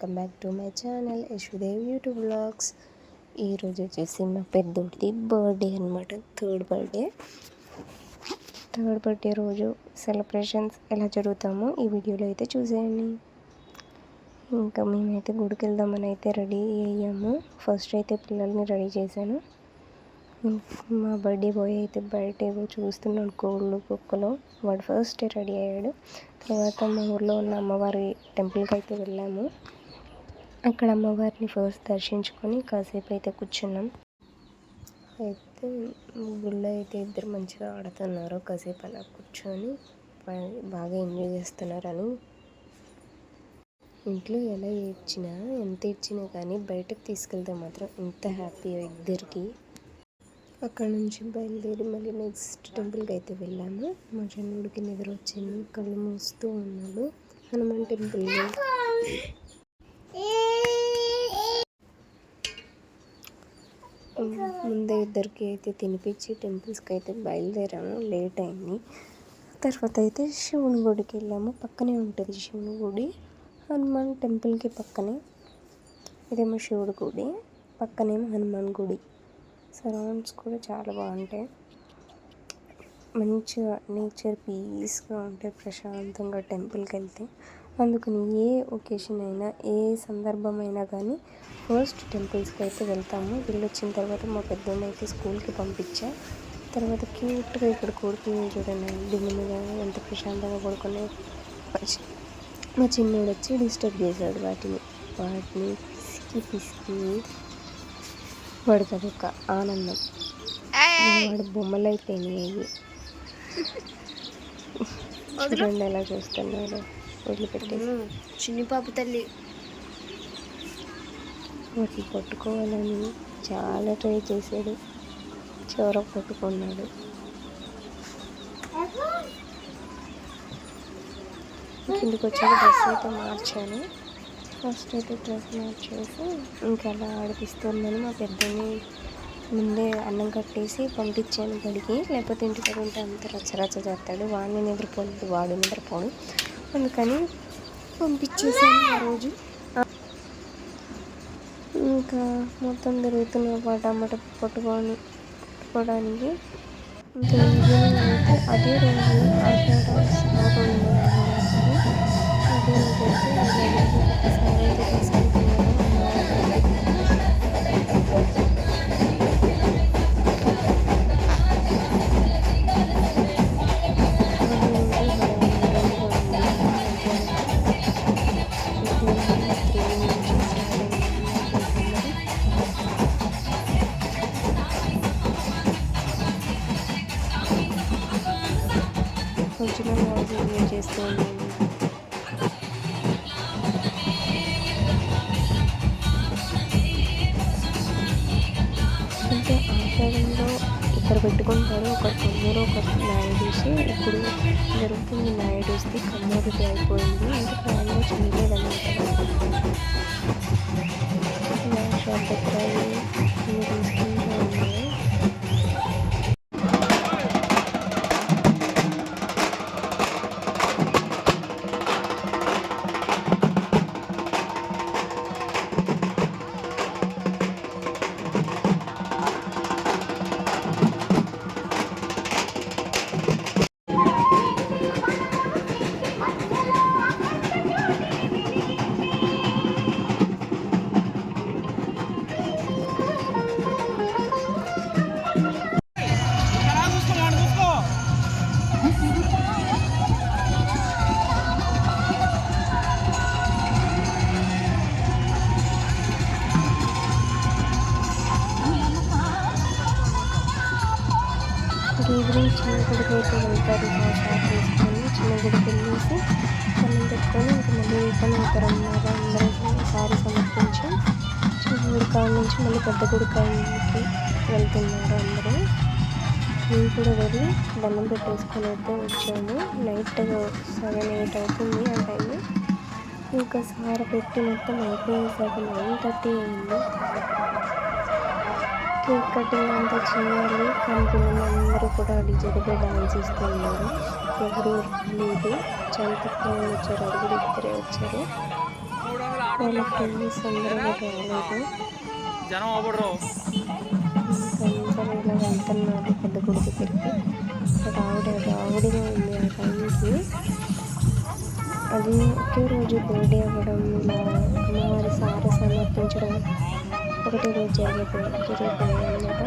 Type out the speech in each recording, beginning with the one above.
Welcome back to my channel Yashodev YouTube vlogs. ఈరోజు వచ్చేసి మా పెద్దోడిది బర్త్డే అనమాట. థర్డ్ బర్త్డే రోజు సెలబ్రేషన్స్ ఎలా జరుగుతామో ఈ వీడియోలో అయితే చూసేయండి. ఇంకా మేమైతే గుడికి వెళ్దామని అయితే రెడీ అయ్యాము. ఫస్ట్ అయితే పిల్లల్ని రెడీ చేశాను. మా బర్త్డే బాయ్ అయితే బయట ఏవో చూస్తున్నాడు, కోళ్ళు కుక్కలు. వాడు ఫస్ట్ రెడీ అయ్యాడు. తర్వాత మా ఊర్లో ఉన్న అమ్మవారి టెంపుల్కి అయితే వెళ్ళాము. అక్కడ అమ్మవారిని ఫస్ట్ దర్శించుకొని కాసేపు అయితే కూర్చున్నాం. అయితే గుళ్ళో అయితే ఇద్దరు మంచిగా ఆడుతున్నారు. కాసేపు అలా కూర్చొని బాగా ఎంజాయ్ చేస్తున్నారని. ఇంట్లో ఎలా ఏడ్చినా ఎంత ఏడ్చినా కానీ బయటకు తీసుకెళ్తే మాత్రం ఎంత హ్యాపీ ఇద్దరికి. అక్కడ నుంచి బయలుదేరి మళ్ళీ నెక్స్ట్ టెంపుల్కి అయితే వెళ్ళాము. మా చిన్నోడికి నిద్ర వచ్చింది, కళ్ళు మూస్తూ ఉన్నాడు. హనుమాన్ టెంపుల్లో ముందే ఇద్దరికి అయితే తినిపించి టెంపుల్స్కి అయితే బయలుదేరాము. లేట్ అయింది. తర్వాత అయితే శివుని గుడికి వెళ్ళాము. పక్కనే ఉంటుంది శివుని గుడి, హనుమాన్ టెంపుల్కి పక్కనే. ఇదేమో శివుడి గుడి, పక్కనేమో హనుమాన్ గుడి. సరౌండ్స్ కూడా చాలా బాగుంటాయి. మంచిగా నేచర్ పీస్గా ఉంటాయి ప్రశాంతంగా టెంపుల్కి వెళ్తే. అందుకని ఏ ఒకేషన్ అయినా ఏ సందర్భం అయినా కానీ ఫస్ట్ టెంపుల్స్కి అయితే వెళ్తాము. వెళ్ళొచ్చిన తర్వాత మా పెద్దోడిని అయితే స్కూల్కి పంపించా. తర్వాత క్యూట్గా ఇక్కడ కోడుకుని చూడండి, దిమ్మ మీద ఎంత ప్రశాంతంగా పడుకునే. మా చిన్నోడు వచ్చి డిస్టర్బ్ చేశాడు వాటిని పిసికి. వాడికి అదొక ఆనందం. వాడు బొమ్మలు అయిపోయినాయి. చూడండి ఎలా చూస్తున్నాడు, వదిలిపెట్టేసి. చిన్ని పాప తల్లి వాటిని పట్టుకోవాలని చాలా ట్రై చేశాడు. చివరకు పట్టుకున్నాడు. కిందకి వచ్చాక డ్రెస్ అయితే మార్చాను. ఫస్ట్ అయితే డ్రెస్ మార్చేసి ఇంకా అలా ఆడిపిస్తున్నాను. మా పెద్దని ముందే అన్నం కట్టేసి పంపించాను బడికి. లేకపోతే ఇంటి దగ్గర ఉంటే అంత రచ్చరచ్చ చేస్తాడు. వాడిని నిద్రపోలేదు, వాడు నిద్రపోడు. అందుకని పంపించేసాను ఆ రోజు. ఇంకా మొత్తం తిరుగుతున్న టమాటా పట్టుకోవడానికి. ఇంకా ఈవినింగ్ అయితే అదే రోజు ఆషాఢం స్టార్ట్ ఉంది. అదే రోజు అయితే సార్ అయితే తీసుకెళ్తున్నారు. కొంచెం ఎంజాయ్ చేస్తూ ఉన్నాను. అంటే ఆషాఢంలో ఇద్దరు పెట్టుకుంటారు, ఒకరు కమ్మూరు ఒకరు నాయుడూసి. ఇప్పుడు జరుగుతుంది నాయుడూసి, కమ్మూరుది అయిపోయింది. అంటే ప్లాన్లో చేయలేదన్నమాట. షాప్ దగ్గర తీసుకుంటూ ఉన్నాయి. ఈవినింగ్ చిన్న గుడికి అయితే వెళ్తారు. షాప్ వేసుకొని చిన్న గుడికి వెళ్ళేసి అన్నం పెట్టుకొని ఇంకా మళ్ళీ రిటర్న్ అవుతారు అన్నమాట. అందరూ సారీ సమర్పించి చిన్న గుడికాయ నుంచి మళ్ళీ పెద్ద గుడికాయకి వెళ్తున్నారు అందరూ. నేను కూడా వెళ్ళి దండం పెట్టేసుకొని అయితే వచ్చాను. నైట్ 7-8 అవుతుంది ఆ టైం. ఇంకా సార పెట్టి మొత్తం అయిపోయేసరికి 9:30 అయింది. కేక్ కటింగ్ అంతా చేయాలి. కానీ పిల్లలందరూ కూడా డీజేపై డాన్స్ ఇస్తున్నారు. ఎవరు లేదు, చాలా తక్కువ వచ్చారు. అడుగులు ఇద్దరే వచ్చారు. వాళ్ళ ఫ్రెండ్స్ అందరూ రాలేదు. అందరూ ఇలా వెళ్తున్నారు పెద్ద గుడి దగ్గరికి. రావుడిగా ఉంది ఆ టైంకి. అది ఒకే రోజు బర్త్డే అవ్వడం, ఇలా అమ్మవారి సార సమర్పించడం ఒకటే రోజు జరిగిపోయాయి అన్నమాట.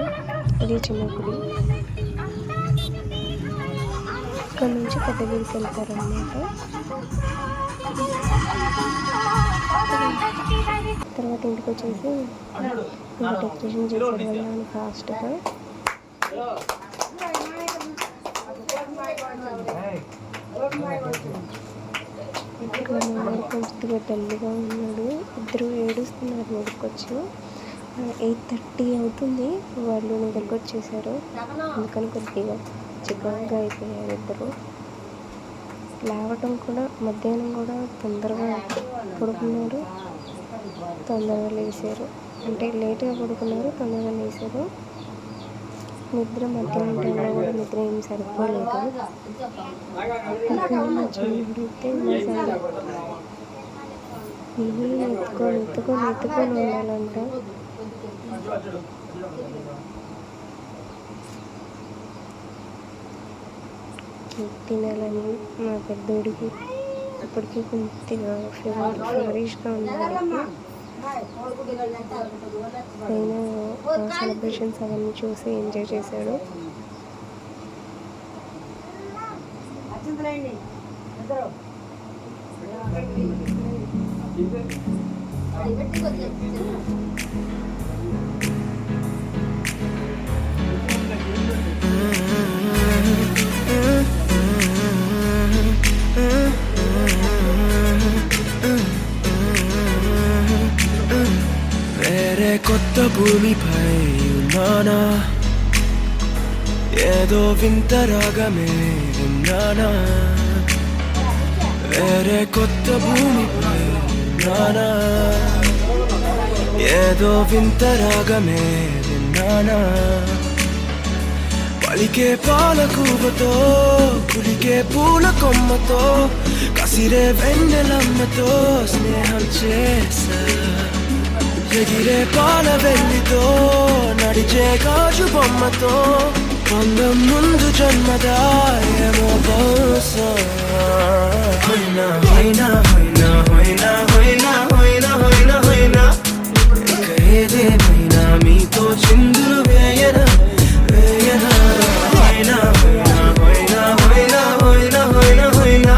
ఇది చిన్న గుడి. ఇక్కడ నుంచి పెద్ద గుడికి వెళ్తారన్నమాట. తర్వాత ఇంటికి వచ్చేసి ఇంకా డెకరేషన్ చేశారు వెళ్ళాను ఫాస్ట్గా. ఇక్కడ కొద్దిగా డల్గా ఉన్నాడు. ఇద్దరు ఏడుస్తున్నారు నిద్రకొచ్చి. 8:30 అవుతుంది, వాళ్ళు నిద్రకు వచ్చేసారు. అందుకని కొద్దిగా చికాకుగా అయిపోయారు ఇద్దరు. లేవటం కూడా మధ్యాహ్నం కూడా తొందరగా పడుకున్నారు, తొందరగా లేచారు. అంటే లేట్గా పడుకున్నారు, తొందరగా లేచారు. నిద్ర మధ్యాహ్నం టైంలో కూడా నిద్ర ఏం సరిపోలేదు. ఇంకా మా చిన్నడితే ఎత్తుకొని ఉండాలంట. తినాలని మా పెద్దోడికి ఇప్పటికీ కొద్దిగా ఫీవరిష్గా ఉన్నాడు. అయినా సెలబ్రేషన్స్ అవన్నీ చూసి ఎంజాయ్ చేశాడు. వేరే కొత్త భూమిపై ఉన్నానా, ఏదో వింత రాగమే విన్నానా. వేరే కొత్త భూమిపై ఉన్నానా, ఏదో వింత రాగమే విన్నానా. పలికే పాలకూబతో, కులికే పూల కొమ్మతో, కసిరే వెన్నెలమ్మతో స్నేహం చేసా. ఎగిరే పాల వెల్లితో, నడిచే గాజు బొమ్మతో, అందం ముందు జన్మదా ఏమో బహుశా. హోయినా హోయినా హోయినా హోయినా హోయినా హోయినా హోయినా హోయినా, ఇక ఏదేమైనా మీతో చిందులు వేయనా వేయనా. హోయినా హోయినా హోయినా హోయినా హోయినా హోయినా హోయినా,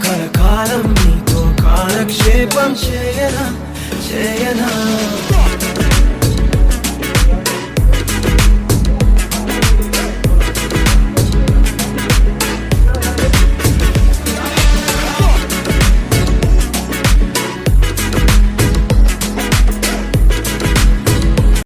కలకాలం మీతో కాలక్షేపం చేయనా చేయనా.